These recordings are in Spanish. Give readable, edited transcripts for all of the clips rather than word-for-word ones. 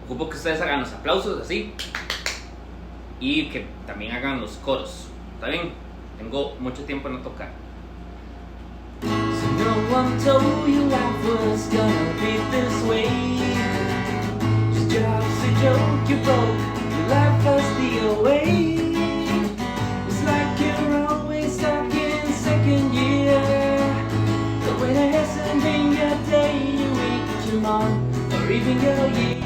Ocupo que ustedes hagan los aplausos así y que también hagan los coros. ¿Está bien? Tengo mucho tiempo en no tocar. So no one told you life was gonna be this way. Just just a joke you broke. Your life was the away. It's like you're always stuck in second year. But when it hasn't been your day, your week, your month, or even your year.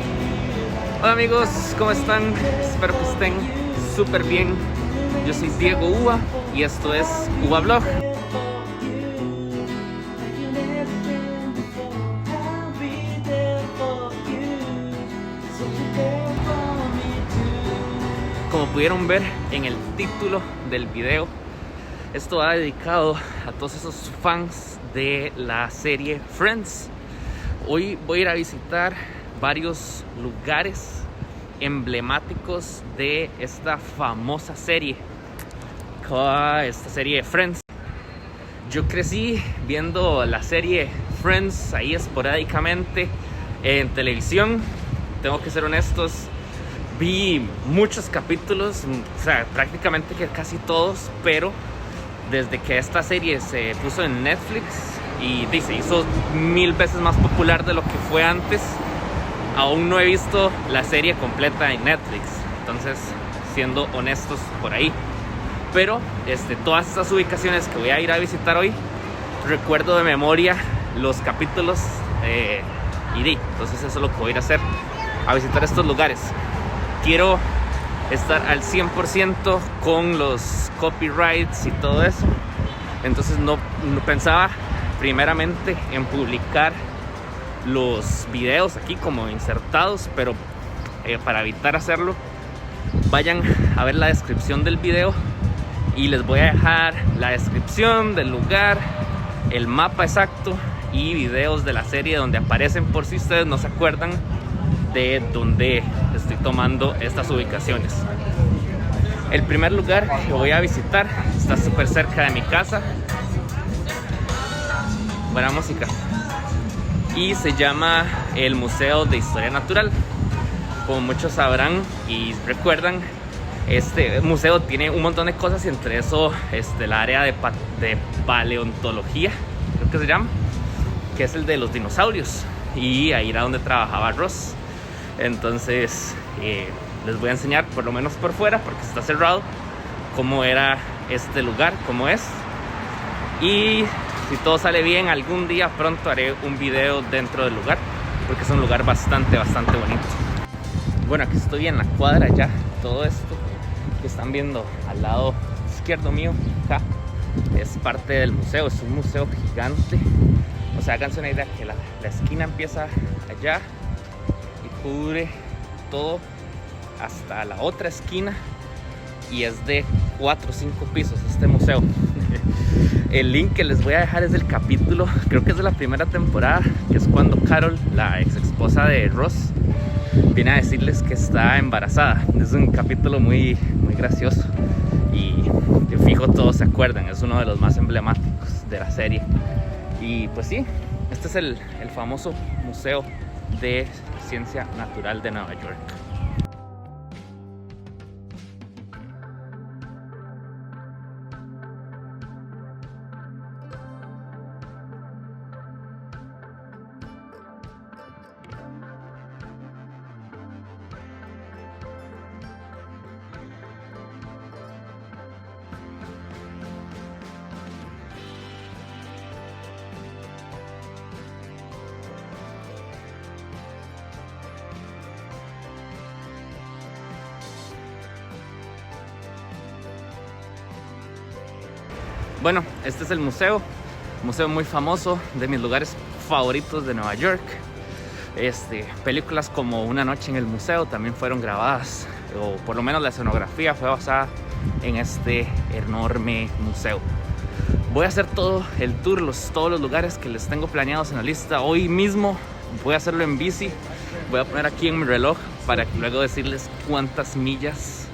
Hola amigos, ¿cómo están? Espero que estén súper bien. Yo soy Diego Uva y esto es Uva Blog. Como pudieron ver en el título del video, esto va dedicado a todos esos fans de la serie Friends. Hoy voy a ir a visitar varios lugares emblemáticos de esta famosa serie, esta serie Friends. Yo crecí viendo la serie Friends ahí esporádicamente en televisión. Tengo que ser honestos, vi muchos capítulos, o sea, prácticamente que casi todos, pero desde que esta serie se puso en Netflix y se hizo 1000 veces más popular de lo que fue antes, aún no he visto la serie completa en Netflix. Entonces, siendo honestos por ahí. Pero todas estas ubicaciones que voy a ir a visitar hoy, recuerdo de memoria los capítulos entonces eso es lo que voy a ir a hacer, a visitar estos lugares. Quiero estar al 100% con los copyrights y todo eso. Entonces no pensaba primeramente en publicar los videos aquí como insertados, pero para evitar hacerlo, vayan a ver la descripción del video y les voy a dejar la descripción del lugar, el mapa exacto y videos de la serie donde aparecen, por si ustedes no se acuerdan de dónde estoy tomando estas ubicaciones. El primer lugar que voy a visitar está súper cerca de mi casa. Buena música. Y se llama el Museo de Historia Natural. Como muchos sabrán y recuerdan, este museo tiene un montón de cosas, y entre eso el área de paleontología, creo que se llama, que es el de los dinosaurios, y ahí era donde trabajaba Ross. Entonces les voy a enseñar, por lo menos por fuera, porque está cerrado, cómo era este lugar, cómo es. Y si todo sale bien, algún día pronto haré un video dentro del lugar, porque es un lugar bastante bonito. Bueno, aquí estoy en la cuadra ya. Todo esto que están viendo al lado izquierdo mío, acá, es parte del museo. Es un museo gigante. O sea, háganse una idea que la esquina empieza allá y cubre todo hasta la otra esquina, y es de 4 o 5 pisos este museo. El link que les voy a dejar es del capítulo, creo que es de la primera temporada, que es cuando Carol, la ex esposa de Ross, viene a decirles que está embarazada. Es un capítulo muy gracioso y que fijo todos se acuerdan, es uno de los más emblemáticos de la serie. Y pues sí, este es el famoso Museo de Ciencia Natural de Nueva York. Bueno, este es el museo muy famoso, de mis lugares favoritos de Nueva York. Películas como Una noche en el museo también fueron grabadas, o por lo menos la escenografía fue basada en este enorme museo. Voy a hacer todo el tour, todos los lugares que les tengo planeados en la lista. Hoy mismo voy a hacerlo en bici. Voy a poner aquí en mi reloj para luego decirles cuántas millas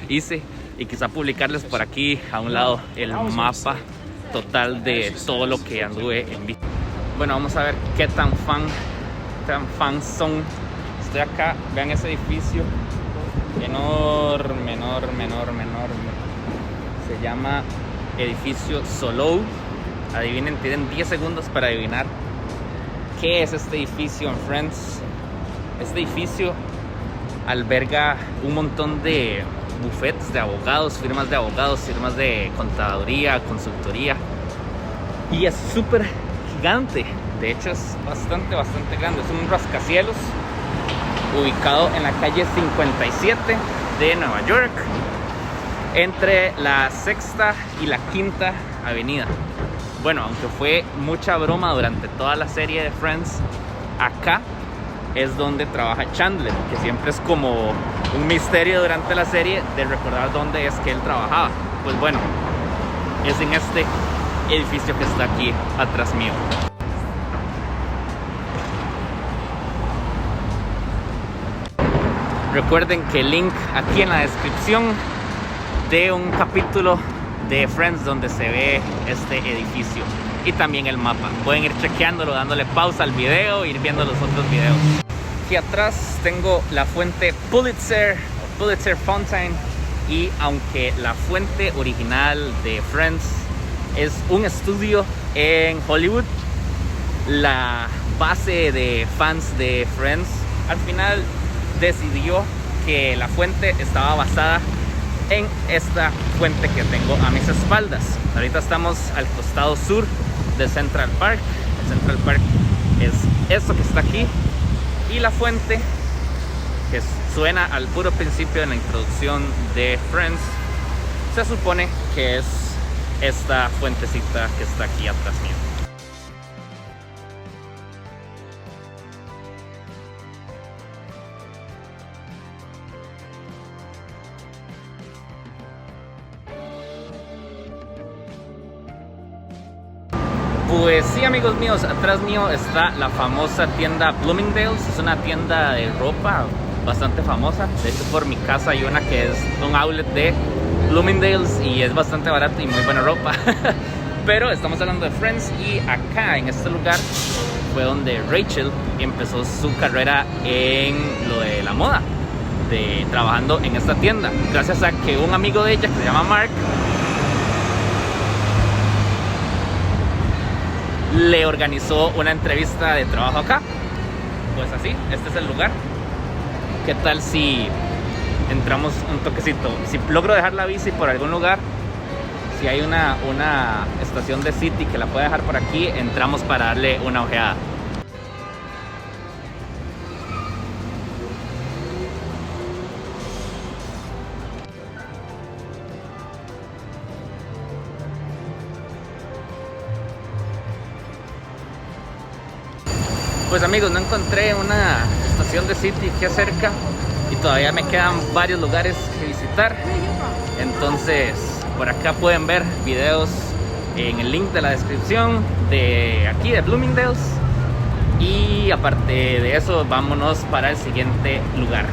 hice, y quizá publicarles por aquí a un lado el mapa total de todo lo que anduve en bici. Bueno, vamos a ver qué tan fans son estoy acá, vean ese edificio enorme, enorme, enorme, enorme. Se llama edificio Solou. Adivinen, tienen 10 segundos para adivinar qué es este edificio en Friends. Este edificio alberga un montón de bufetes de abogados, firmas de contaduría, consultoría, y es súper gigante. De hecho es bastante grande. Es un rascacielos ubicado en la calle 57 de Nueva York, entre la sexta y la quinta avenida. Bueno, aunque fue mucha broma durante toda la serie de Friends, acá es donde trabaja Chandler, que siempre es como un misterio durante la serie de recordar dónde es que él trabajaba. Pues bueno, es en este edificio que está aquí atrás mío. Recuerden que el link aquí en la descripción de un capítulo de Friends donde se ve este edificio y también el mapa. Pueden ir chequeándolo, dándole pausa al video, ir viendo los otros videos. Aquí atrás tengo la fuente Pulitzer Fountain, y aunque la fuente original de Friends es un estudio en Hollywood, la base de fans de Friends al final decidió que la fuente estaba basada en esta fuente que tengo a mis espaldas. Ahorita estamos al costado sur de Central Park. El Central Park es esto que está aquí, y la fuente que suena al puro principio de la introducción de Friends se supone que es esta fuentecita que está aquí atrás mío. Pues sí, amigos míos, atrás mío está la famosa tienda Bloomingdale's. Es una tienda de ropa bastante famosa. De hecho, por mi casa hay una que es un outlet de Bloomingdale's y es bastante barato y muy buena ropa. Pero estamos hablando de Friends, y acá en este lugar fue donde Rachel empezó su carrera en lo de la moda, trabajando en esta tienda, gracias a que un amigo de ella que se llama Mark le organizó una entrevista de trabajo acá. Pues así, este es el lugar. ¿Qué tal si entramos un toquecito? Si logro dejar la bici por algún lugar, si hay una estación de City que la pueda dejar por aquí, entramos para darle una ojeada. Pues amigos, no encontré una estación de City aquí cerca y todavía me quedan varios lugares que visitar. Entonces, por acá pueden ver videos en el link de la descripción de aquí de Bloomingdale's. Y aparte de eso, vámonos para el siguiente lugar.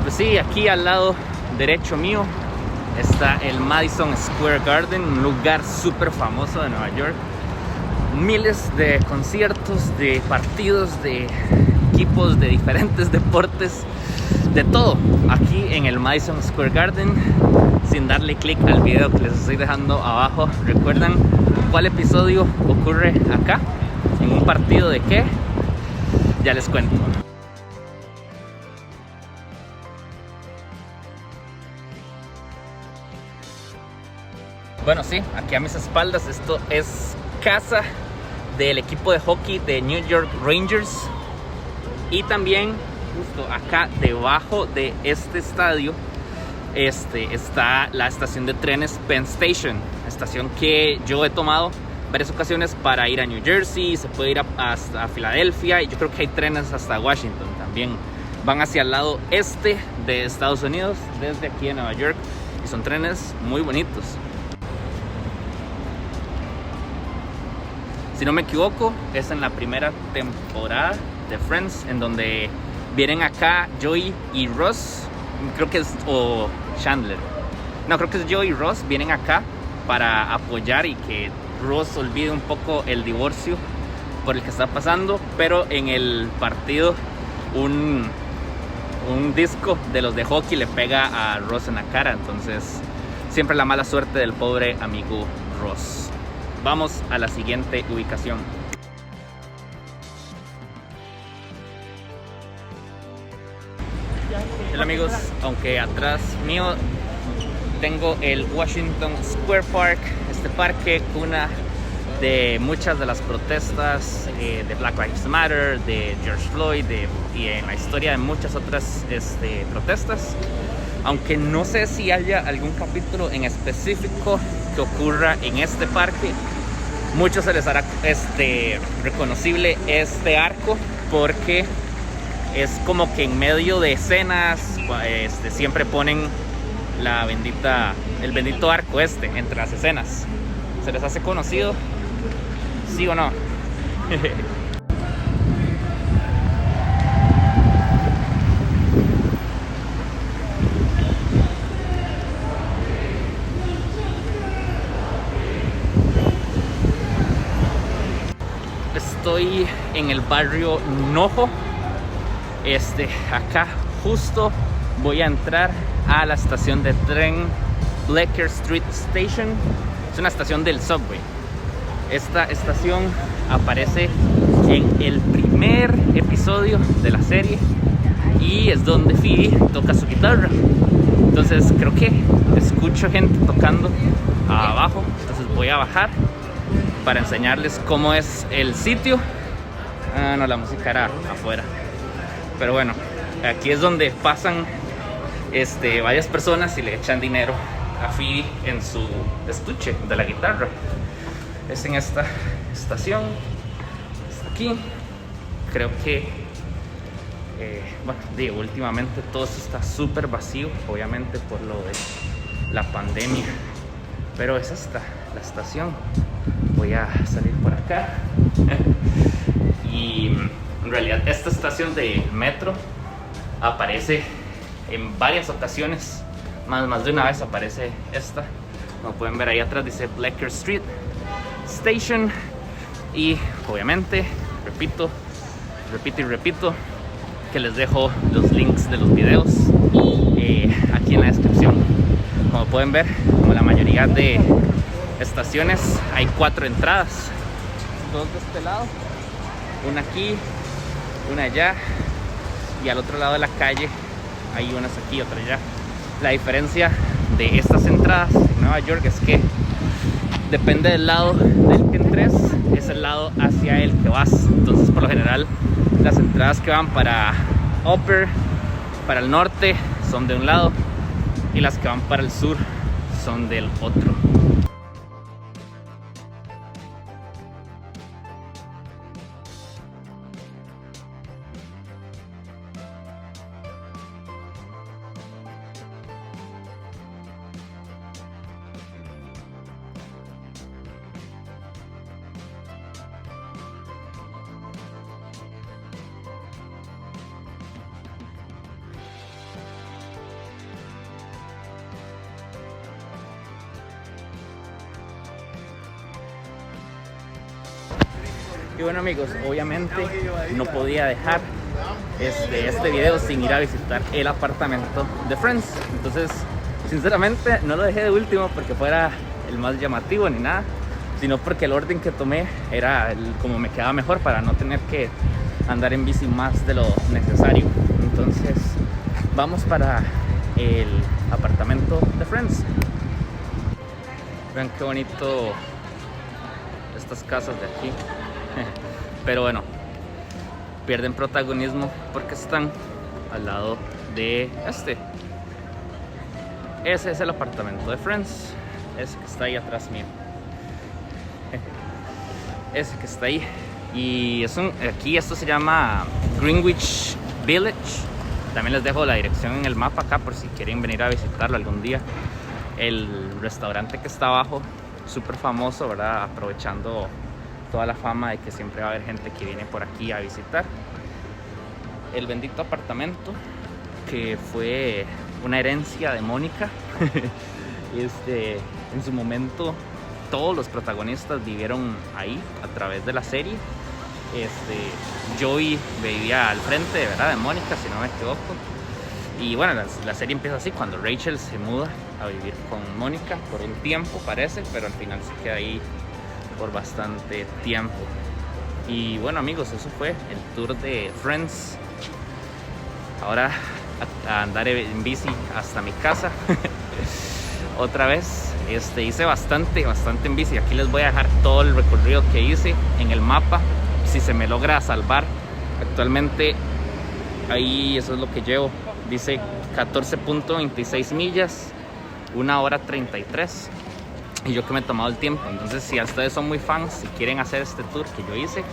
Pues sí, aquí al lado derecho mío está el Madison Square Garden, un lugar súper famoso de Nueva York. Miles de conciertos, de partidos, de equipos de diferentes deportes, de todo aquí en el Madison Square Garden. Sin darle clic al video que les estoy dejando abajo, ¿recuerdan cuál episodio ocurre acá? ¿En un partido de qué? Ya les cuento. Bueno, sí, aquí a mis espaldas esto es casa del equipo de hockey de New York Rangers. Y también justo acá debajo de este estadio está la estación de trenes Penn Station, estación que yo he tomado varias ocasiones para ir a New Jersey. Se puede ir hasta Filadelfia, y yo creo que hay trenes hasta Washington también. Van hacia el lado este de Estados Unidos desde aquí en Nueva York, y son trenes muy bonitos. Si no me equivoco, es en la primera temporada de Friends en donde Vienen acá Joey y Ross, creo que es, o Chandler. No, creo que es Joey y Ross. Vienen acá para apoyar y que Ross olvide un poco el divorcio por el que está pasando. Pero en el partido un disco de los de hockey le pega a Ross en la cara. Entonces siempre la mala suerte del pobre amigo Ross. Vamos a la siguiente ubicación. Hola amigos, aunque atrás mío tengo el Washington Square Park, este parque cuna de muchas de las protestas de Black Lives Matter, de George Floyd y en la historia de muchas otras protestas. Aunque no sé si haya algún capítulo en específico que ocurra en este parque, muchos se les hará reconocible este arco porque es como que en medio de escenas siempre ponen el bendito arco entre las escenas. ¿Se les hace conocido? ¿Sí o no? Estoy en el barrio Nojo. Acá justo voy a entrar a la estación de tren Bleecker Street Station. Es una estación del subway. Esta estación aparece en el primer episodio de la serie y es donde Phoebe toca su guitarra. Entonces creo que escucho gente tocando abajo. Entonces voy a bajar para enseñarles cómo es el sitio. Ah, no, la música era afuera. Pero bueno, aquí es donde pasan varias personas y le echan dinero a Phoebe en su estuche de la guitarra. Es en esta estación, está aquí. Creo que últimamente todo esto está súper vacío, obviamente por lo de la pandemia, pero es esta la estación. Voy a salir por acá y en realidad esta estación de metro aparece en varias ocasiones, más de una vez aparece esta. Como pueden ver ahí atrás dice Bleecker Street Station. Y obviamente repito que les dejo los links de los videos aquí en la descripción. Como pueden ver, como la mayoría de estaciones, hay 4 entradas, 2 de este lado, una aquí, una allá, y al otro lado de la calle hay unas aquí, otra allá. La diferencia de estas entradas en Nueva York es que depende del lado del que entres, es el lado hacia el que vas. Entonces por lo general las entradas que van para Upper, para el norte, son de un lado, y las que van para el sur son del otro. Y bueno amigos, obviamente no podía dejar este video sin ir a visitar el apartamento de Friends. Entonces sinceramente no lo dejé de último porque fuera el más llamativo ni nada, sino porque el orden que tomé era como me quedaba mejor para no tener que andar en bici más de lo necesario. Entonces vamos para el apartamento de Friends. Vean qué bonito estas casas de aquí. Pero bueno, pierden protagonismo porque están al lado de Ese es el apartamento de Friends, ese que está ahí atrás mío. Ese que está ahí. Y aquí esto se llama Greenwich Village. También les dejo la dirección en el mapa acá por si quieren venir a visitarlo algún día. El restaurante que está abajo, súper famoso, ¿verdad? Aprovechando toda la fama de que siempre va a haber gente que viene por aquí a visitar. el bendito apartamento que fue una herencia de Mónica. En su momento todos los protagonistas vivieron ahí a través de la serie. Joey vivía al frente, ¿verdad?, de Mónica, si no me equivoco. Y bueno, la serie empieza así, cuando Rachel se muda a vivir con Mónica por un tiempo, parece, pero al final se queda ahí por bastante tiempo. Y bueno, amigos, eso fue el tour de Friends. Ahora a andar en bici hasta mi casa. Otra vez, hice bastante en bici. Aquí les voy a dejar todo el recorrido que hice en el mapa, si se me logra salvar. Actualmente ahí eso es lo que llevo. Dice 14.26 millas, 1 hora 33. Y yo que me he tomado el tiempo. Entonces, si a ustedes son muy fans, si quieren hacer este tour que yo hice,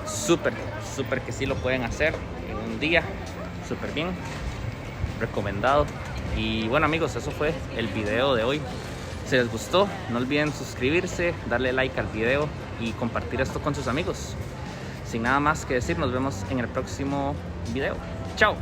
súper que sí lo pueden hacer en un día, súper bien, recomendado. Y bueno, amigos, eso fue el video de hoy. Si les gustó, no olviden suscribirse, darle like al video y compartir esto con sus amigos. Sin nada más que decir, nos vemos en el próximo video. Chao.